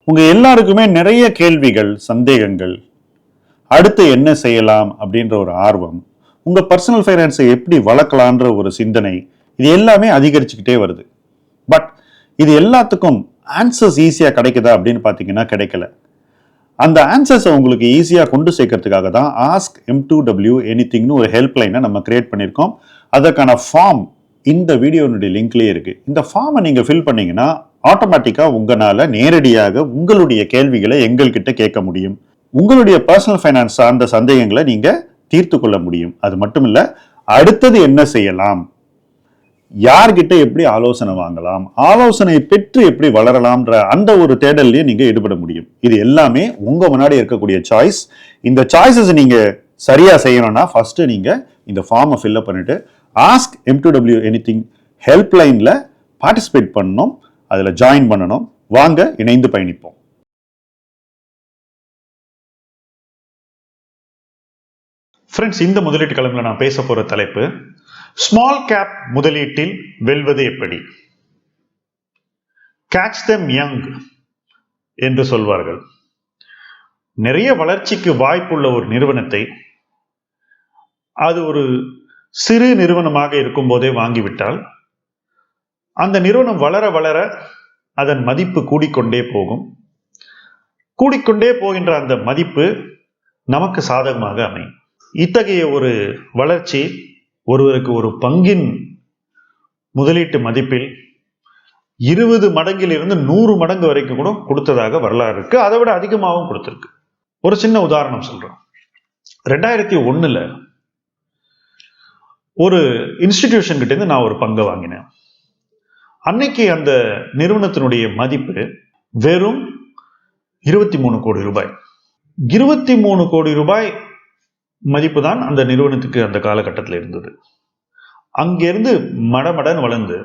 உங்க எல்லாருக்குமே நிறைய கேள்விகள், சந்தேகங்கள், அடுத்து என்ன செய்யலாம் அப்படின்ற ஒரு ஆர்வம், உங்க பர்சனல் ஃபைனான்ஸை எப்படி வளர்க்கலான்ற ஒரு சிந்தனை, இது எல்லாமே அதிகரிச்சுக்கிட்டே வருது. பட் இது எல்லாத்துக்கும் ஆன்சர்ஸ் ஈஸியாக கிடைக்குதா அப்படின்னு பார்த்தீங்கன்னா கிடைக்கல. அந்த ஆன்சர்ஸை உங்களுக்கு ஈஸியாக கொண்டு சேர்க்கறதுக்காக தான் ஆஸ்க் M2W எனிதிங்னு ஒரு ஹெல்ப்லைனை நம்ம கிரியேட் பண்ணியிருக்கோம். அதற்கான ஃபார்ம் இந்த வீடியோனுடைய லிங்க்லேயே இருக்கு. இந்த ஃபார்மை நீங்கள் ஃபில் பண்ணீங்கன்னா ஆட்டோமேட்டிக்காக உங்களால் நேரடியாக உங்களுடைய கேள்விகளை எங்கள்கிட்ட கேட்க முடியும். உங்களுடைய பர்சனல் ஃபைனான்ஸ் சார்ந்த சந்தேகங்களை நீங்கள் தீர்த்து கொள்ள முடியும். அது மட்டும் இல்லை, அடுத்தது என்ன செய்யலாம், யார்கிட்ட எப்படி ஆலோசனை வாங்கலாம், ஆலோசனை பெற்று எப்படி வளரலாம்ன்ற அந்த ஒரு தேடல்லையே நீங்க ஈடுபட முடியும். இது எல்லாமே உங்க முன்னாடி இருக்கக்கூடிய சாய்ஸ். இந்த சாய்ஸஸ் நீங்க சரியா செய்யணும்னா ஃபர்ஸ்ட் நீங்க இந்த ஃபார்மை ஃபில்அப் பண்ணிட்டு ஆஸ்க் M2W எனிதிங் ஹெல்ப்லைன்ல பார்ட்டிசிபேட் பண்ணணும், அதுல ஜாயின் பண்ணணும். வாங்க இணைந்து பயணிப்போம். ஃப்ரெண்ட்ஸ், இந்த முதலீட்டு களம்ல நான் பேச போற தலைப்பு ஸ்மால் கேப் முதலீட்டில் வெல்வது எப்படி. கேட்ச் தெம் யங் என்று சொல்வார்கள். நிறைய வளர்ச்சிக்கு வாய்ப்புள்ள ஒரு நிறுவனத்தை அது ஒரு சிறு நிறுவனமாக இருக்கும் போதே வாங்கிவிட்டால் அந்த நிறுவனம் வளர வளர அதன் மதிப்பு கூடிக்கொண்டே போகும். கூடிக்கொண்டே போகின்ற அந்த மதிப்பு நமக்கு சாதகமாக அமையும். இத்தகைய ஒரு வளர்ச்சி ஒருவருக்கு ஒரு பங்கின் முதலீட்டு மதிப்பில் 20 மடங்கிலிருந்து 100 மடங்கு வரைக்கும் கூட கொடுத்ததாக வரலாறு இருக்கு. அதை விட அதிகமாகவும் கொடுத்திருக்கு. ஒரு சின்ன உதாரணம் சொல்றோம். 2001 ஒரு இன்ஸ்டிடியூஷன் கிட்ட இருந்து நான் ஒரு பங்கை வாங்கினேன். அன்னைக்கு அந்த நிறுவனத்தினுடைய மதிப்பு வெறும் 23 கோடி ரூபாய். 23 கோடி ரூபாய் மதிப்பு தான் அந்த நிறுவனத்துக்கு அந்த காலகட்டத்தில் இருந்தது. அங்கிருந்து மடமடன் வளர்ந்து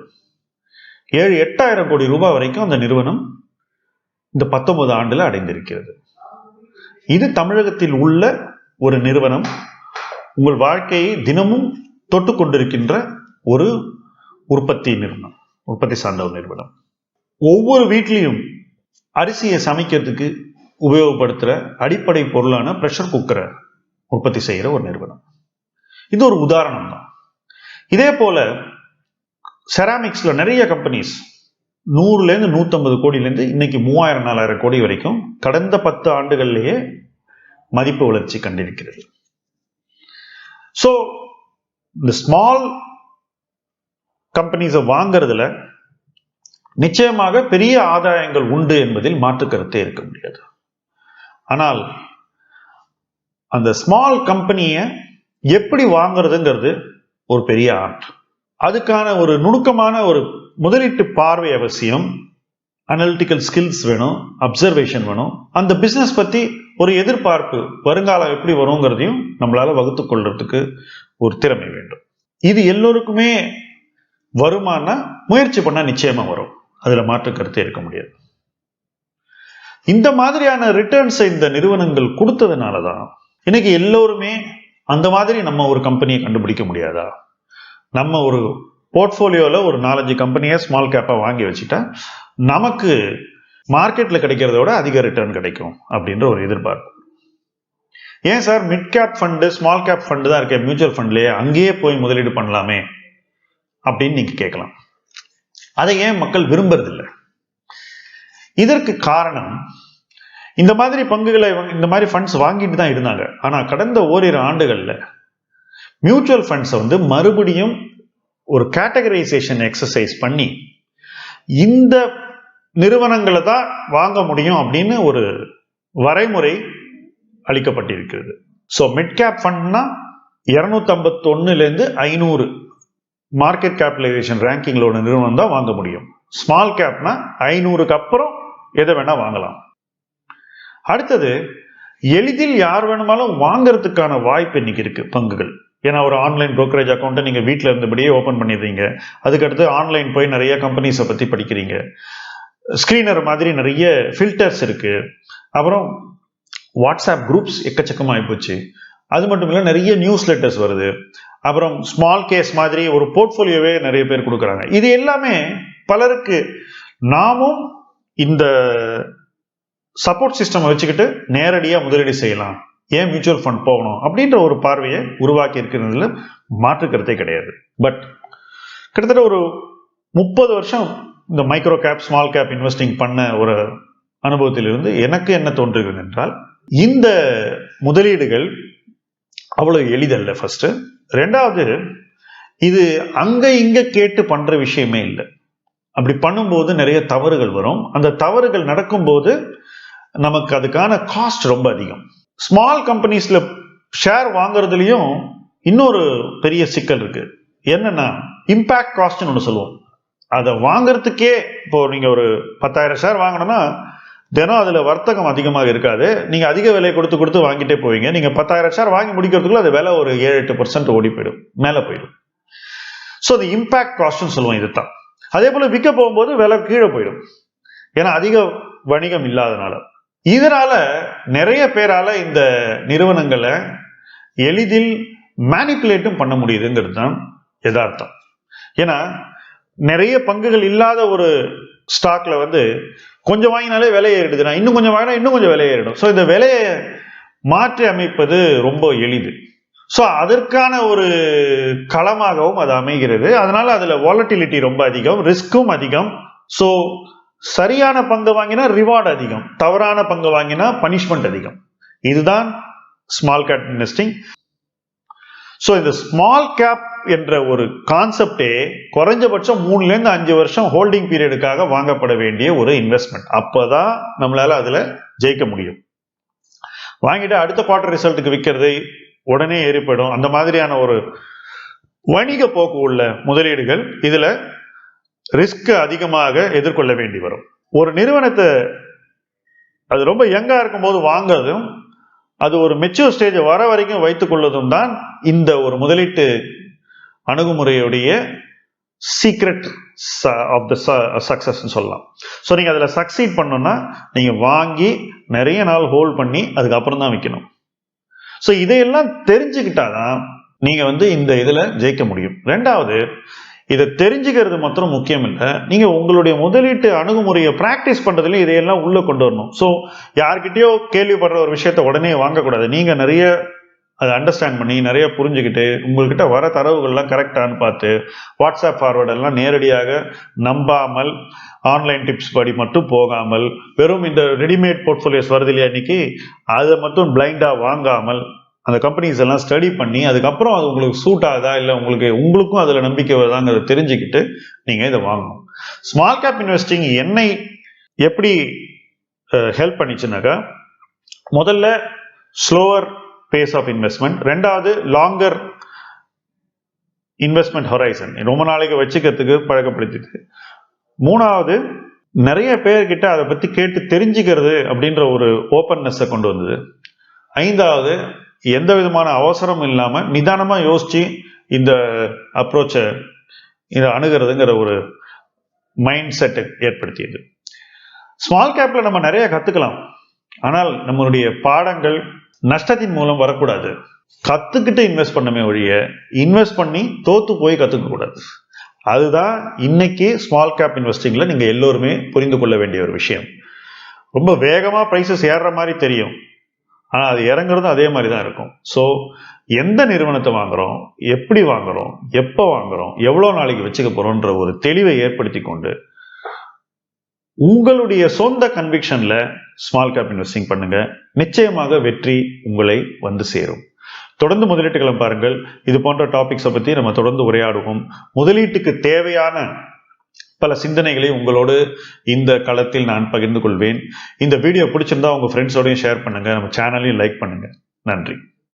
7-8,000 கோடி ரூபாய் வரைக்கும் அந்த நிறுவனம் இந்த 19 ஆண்டுல அடைந்திருக்கிறது. இது தமிழகத்தில் உள்ள ஒரு நிறுவனம், உங்கள் வாழ்க்கையை தினமும் தொட்டு கொண்டிருக்கின்ற ஒரு உற்பத்தி நிறுவனம், உற்பத்தி சார்ந்த ஒரு நிறுவனம். ஒவ்வொரு வீட்லையும் அரிசியை சமைக்கிறதுக்கு உபயோகப்படுத்துற அடிப்படை பொருளான பிரஷர் குக்கரை உற்பத்தி செய்கிற ஒரு நிறுவனம். இது ஒரு உதாரணம் தான். இதே போல செராமிக்ஸ்ல நிறைய கம்பெனிஸ் 100 150 கோடியிலேருந்து இன்னைக்கு 3000-4000 கோடி வரைக்கும் கடந்த 10 ஆண்டுகள்லேயே மதிப்பு வளர்ச்சி கண்டிருக்கிறது. ஸோ இந்த ஸ்மால் கம்பெனிஸை வாங்கிறதுல நிச்சயமாக பெரிய ஆதாயங்கள் உண்டு என்பதில் மாற்று கருத்தே இருக்க முடியாது. ஆனால் அந்த ஸ்மால் கம்பெனியை எப்படி வாங்குறதுங்கிறது ஒரு பெரிய ஆர்ட். அதுக்கான ஒரு நுணுக்கமான ஒரு முதலீட்டு பார்வை அவசியம். அனலிட்டிக்கல் ஸ்கில்ஸ் வேணும், அப்சர்வேஷன் வேணும். அந்த பிசினஸ் பத்தி ஒரு எதிர்பார்ப்பு, வருங்காலம் எப்படி வருங்கிறதையும் நம்மளால வகுத்து கொள்றதுக்கு ஒரு திறமை வேண்டும். இது எல்லோருக்குமே வருமான முயற்சி பண்ண நிச்சயமா வரும். அதுல மாற்று கருத்தே இருக்க முடியாது. இந்த மாதிரியான ரிட்டர்ன்ஸை இந்த நிறுவனங்கள் கொடுத்ததுனாலதான் இன்னைக்கு எல்லோருமே அந்த மாதிரி நம்ம ஒரு கம்பெனியை கண்டுபிடிக்க முடியாதா, நம்ம ஒரு போர்ட்ஃபோலியோல ஒரு 4-5 கம்பெனியை ஸ்மால் கேப்பா வாங்கி வச்சுட்டா நமக்கு மார்க்கெட்ல கிடைக்கிறத விட அதிக ரிட்டர்ன் கிடைக்கும் அப்படின்ற ஒரு எதிர்பார்ப்பு. ஏன் sir mid cap fund, small cap fund தான் இருக்க மியூச்சுவல் ஃபண்ட்லயே, அங்கேயே போய் முதலீடு பண்ணலாமே அப்படின்னு நீங்க கேட்கலாம். அதை ஏன் மக்கள் விரும்புறதில்லை? இதற்கு காரணம், இந்த மாதிரி பங்குகளை, இந்த மாதிரி ஃபண்ட்ஸ் வாங்கிட்டு தான் இருந்தாங்க. ஆனா கடந்த ஓரிரு ஆண்டுகள்ல மியூச்சுவல் ஃபண்ட்ஸை மறுபடியும் ஒரு கேட்டகரைசேஷன் எக்ஸசைஸ் பண்ணி இந்த நிறுவனங்களை தான் வாங்க முடியும் அப்படின்னு ஒரு வரைமுறை அளிக்கப்பட்டிருக்கிறது. ஸோ மிட் கேப் ஃபண்ட்னா 251 500 மார்க்கெட் கேபிடலைசேஷன் ரேங்கிங்ல ஒரு நிறுவனம் தான் வாங்க முடியும். ஸ்மால் கேப்னா 500க்கு அப்புறம் எதை வேணா வாங்கலாம். அடுத்தது, எளிதில் யார் வேணுமாலும் வாங்கறதுக்கான வாய்ப்பு இன்னைக்கு இருக்கு பங்குகள். ஏன்னா ஒரு ஆன்லைன் brokerage அக்கௌண்ட்டை நீங்க வீட்டில் இருந்தபடியே ஓப்பன் பண்ணிடுறீங்க. அதுக்கடுத்து ஆன்லைன் போய் நிறைய கம்பெனிஸை பத்தி படிக்கிறீங்க. ஸ்கிரீனர் மாதிரி நிறைய ஃபில்டர்ஸ் இருக்கு. அப்புறம் வாட்ஸ்அப் குரூப்ஸ் எக்கச்சக்கமாகி போச்சு. அது மட்டும் இல்லை, நிறைய நியூஸ் லெட்டர்ஸ் வருது. அப்புறம் ஸ்மால் கேஸ் மாதிரி ஒரு போர்ட்ஃபோலியோவே நிறைய பேர் கொடுக்குறாங்க. இது எல்லாமே பலருக்கு நாமும் இந்த சப்போர்ட் சிஸ்டம் வச்சுக்கிட்டு நேரடியா முதலீடு செய்யலாம், ஏன் மியூச்சுவல் ஃபண்ட் போகணும் அப்படின்ற ஒரு பார்வையை உருவாக்கி இருக்கிறதுல மாற்று கருத்தே கிடையாது. பட் கிட்டத்தட்ட ஒரு 30 வருஷம் இந்த micro gap small cap investing பண்ண ஒரு அனுபவத்திலிருந்து எனக்கு என்ன தோன்றுகிறது என்றால், இந்த முதலீடுகள் அவ்வளவு எளிதல்ல. ஃபர்ஸ்ட். ரெண்டாவது, இது அங்க இங்க கேட்டு பண்ற விஷயமே இல்லை. அப்படி பண்ணும்போது நிறைய தவறுகள் வரும். அந்த தவறுகள் நடக்கும்போது நமக்கு அதுக்கான காஸ்ட் ரொம்ப அதிகம். ஸ்மால் கம்பெனிஸ்ல ஷேர் வாங்குறதுலயும் இன்னொரு பெரிய சிக்கல் இருக்கு. என்னன்னா, இம்பாக்ட் காஸ்ட்னு ஒன்று சொல்லுவோம். அதை வாங்குறதுக்கே இப்போ நீங்க ஒரு 10,000 ஷேர் வாங்கணும்னா தினம் அதுல வர்த்தகம் அதிகமாக இருக்காது. நீங்க அதிக விலை கொடுத்து வாங்கிட்டே போவீங்க. நீங்க 10,000 ஷேர் வாங்கி முடிக்கிறதுக்குள்ள அது விலை ஒரு 7-8% ஓடி போயிடும், மேல போயிடும். ஸோ அது இம்பாக்ட் காஸ்ட்னு சொல்லுவோம். இதுதான். அதே போல விற்க போகும்போது விலை கீழே போயிடும், ஏன்னா அதிக வணிகம் இல்லாதனால. இதனால நிறைய பேரால இந்த நிறுவனங்களை எளிதில் மேனிப்புலேட்டும் பண்ண முடியுதுங்கிறது தான் யதார்த்தம். ஏன்னா நிறைய பங்குகள் இல்லாத ஒரு ஸ்டாக்ல கொஞ்சம் வாங்கினாலே விலை ஏறிடுதுன்னா இன்னும் கொஞ்சம் வாங்கினா இன்னும் கொஞ்சம் விலை ஏறிடும். ஸோ இந்த விலையை மாற்றி அமைப்பது ரொம்ப எளிது. ஸோ அதற்கான ஒரு களமாகவும் அது அமைகிறது. அதனால அதுல வாலட்டிலிட்டி ரொம்ப அதிகம், ரிஸ்க்கும் அதிகம். ஸோ சரியான பங்கு வாங்கினா ரிவார்டு அதிகம், தவறான பங்கு வாங்கினா பனிஷ்மெண்ட் அதிகம். இதுதான் ஸ்மால் கேப் இன்வெஸ்டிங். ஸோ இந்த ஸ்மால் கேப் என்ற ஒரு கான்செப்டே குறைஞ்சபட்சம் 3-5 வருஷம் ஹோல்டிங் பீரியடுக்காக வாங்கப்பட வேண்டிய ஒரு இன்வெஸ்ட்மெண்ட். அப்பதான் நம்மளால அதுல ஜெயிக்க முடியும். வாங்கிட்டு அடுத்த குவார்டர் ரிசல்ட்டுக்கு விற்கிறது, உடனே ஏறிப்படும். அந்த மாதிரியான ஒரு வணிக போக்கு உள்ள முதலீடுகள் இதுல ரிஸ்க் அதிகமாக எதிர்கொள்ள வேண்டி வரும். ஒரு நிறுவனத்தை அது ரொம்ப யங்கா இருக்கும்போது வாங்குறதும் அது ஒரு மெச்சூர் ஸ்டேஜ் வர வரைக்கும் வைத்துக் கொள்வதும் தான் இந்த ஒரு முதலீட்டு அணுகுமுறையுடைய சீக்ரெட் ஆஃப் த சக்சஸ் சொல்லலாம். ஸோ நீங்க அதுல சக்சீட் பண்ணணும்னா நீங்க வாங்கி நிறைய நாள் ஹோல்ட் பண்ணி அதுக்கப்புறம் தான் விற்கணும். ஸோ இதையெல்லாம் தெரிஞ்சுக்கிட்டாதான் நீங்க இந்த இதுல ஜெயிக்க முடியும். ரெண்டாவது, இதை தெரிஞ்சுக்கிறது மாத்திரம் முக்கியம் இல்லை, நீங்க உங்களுடைய முதலீட்டு அணுகுமுறையை பிராக்டிஸ் பண்றதுலயும் இதையெல்லாம் உள்ள கொண்டு வரணும். ஸோ யார்கிட்டயோ கேள்விப்படுற ஒரு விஷயத்த உடனே வாங்கக்கூடாது. நீங்க நிறைய அதை அண்டர்ஸ்டாண்ட் பண்ணி நிறைய புரிஞ்சுக்கிட்டு உங்கள்கிட்ட வர தரவுகள்லாம் கரெக்டானு பார்த்து வாட்ஸ்அப் ஃபார்வர்ட் எல்லாம் நேரடியாக நம்பாமல், ஆன்லைன் டிப்ஸ் படி மட்டும் போகாமல், வெறும் இந்த ரெடிமேட் போர்ட்ஃபோலியோஸ் வருது இல்லையா இன்னைக்கு, அதை மட்டும் பிளைண்டா வாங்காமல் அந்த கம்பெனிஸ் எல்லாம் ஸ்டடி பண்ணி அதுக்கப்புறம் அது உங்களுக்கு சூட் ஆகுதா இல்லை உங்களுக்கும் அதுல நம்பிக்கை வருதாங்கிறத தெரிஞ்சுக்கிட்டு நீங்க இதை வாங்கணும். ஸ்மால் கேப் இன்வெஸ்டிங் என்னை எப்படி ஹெல்ப் பண்ணிச்சுனாக்கா, முதல்ல ஸ்லோவர் பேஸ் ஆஃப் இன்வெஸ்ட்மெண்ட், ரெண்டாவது லாங்கர் இன்வெஸ்ட்மெண்ட் ஹொரைசன், ரொம்ப நாளைக்கு வச்சுக்கிறதுக்கு பழக்கப்படுத்திது, மூணாவது நிறைய பேர்கிட்ட அதை பத்தி கேட்டு தெரிஞ்சுக்கிறது அப்படின்ற ஒரு ஓப்பன்னஸை கொண்டு வந்தது, ஐந்தாவது எந்த விதமான அவசரம் இல்லாம நிதானமா யோசிச்சு இந்த அப்ரோச்சை இதை அணுகிறதுங்கிற ஒரு மைண்ட் செட்டை ஏற்படுத்தியது. ஸ்மால் கேப்ல நம்ம நிறைய கத்துக்கலாம், ஆனால் நம்மளுடைய பாடங்கள் நஷ்டத்தின் மூலம் வரக்கூடாது. கத்துக்கிட்டு இன்வெஸ்ட் பண்ணமே ஒழிய இன்வெஸ்ட் பண்ணி தோத்து போய் கத்துக்க கூடாது. அதுதான் இன்னைக்கு ஸ்மால் கேப் இன்வெஸ்டிங்ல நீங்க எல்லோருமே புரிந்து கொள்ள வேண்டிய ஒரு விஷயம். ரொம்ப வேகமா பிரைசஸ் ஏறுற மாதிரி தெரியும், ஆனா அது இறங்குறதும் அதே மாதிரி தான் இருக்கும். ஸோ எந்த நிறுவனத்தை வாங்குறோம், எப்படி வாங்குறோம், எப்போ வாங்குறோம், எவ்வளவு நாளைக்கு வச்சுக்க போறோம்ன்ற ஒரு தெளிவை ஏற்படுத்தி கொண்டு உங்களுடைய சொந்த கன்விக்ஷன்ல ஸ்மால் கேப் இன்வெஸ்டிங் பண்ணுங்க. நிச்சயமாக வெற்றி உங்களை சேரும். தொடர்ந்து முதலீட்டுகளை பாருங்கள். இது போன்ற டாபிக்ஸை பத்தி நம்ம தொடர்ந்து உரையாடுவோம். முதலீட்டுக்கு தேவையான பல சிந்தனைகளை உங்களோடு இந்த களத்தில் நான் பகிர்ந்து கொள்வேன். இந்த வீடியோ பிடிச்சிருந்தா உங்க ஃப்ரெண்ட்ஸோடையும் ஷேர் பண்ணுங்க. நம்ம சேனலையும் லைக் பண்ணுங்க. நன்றி.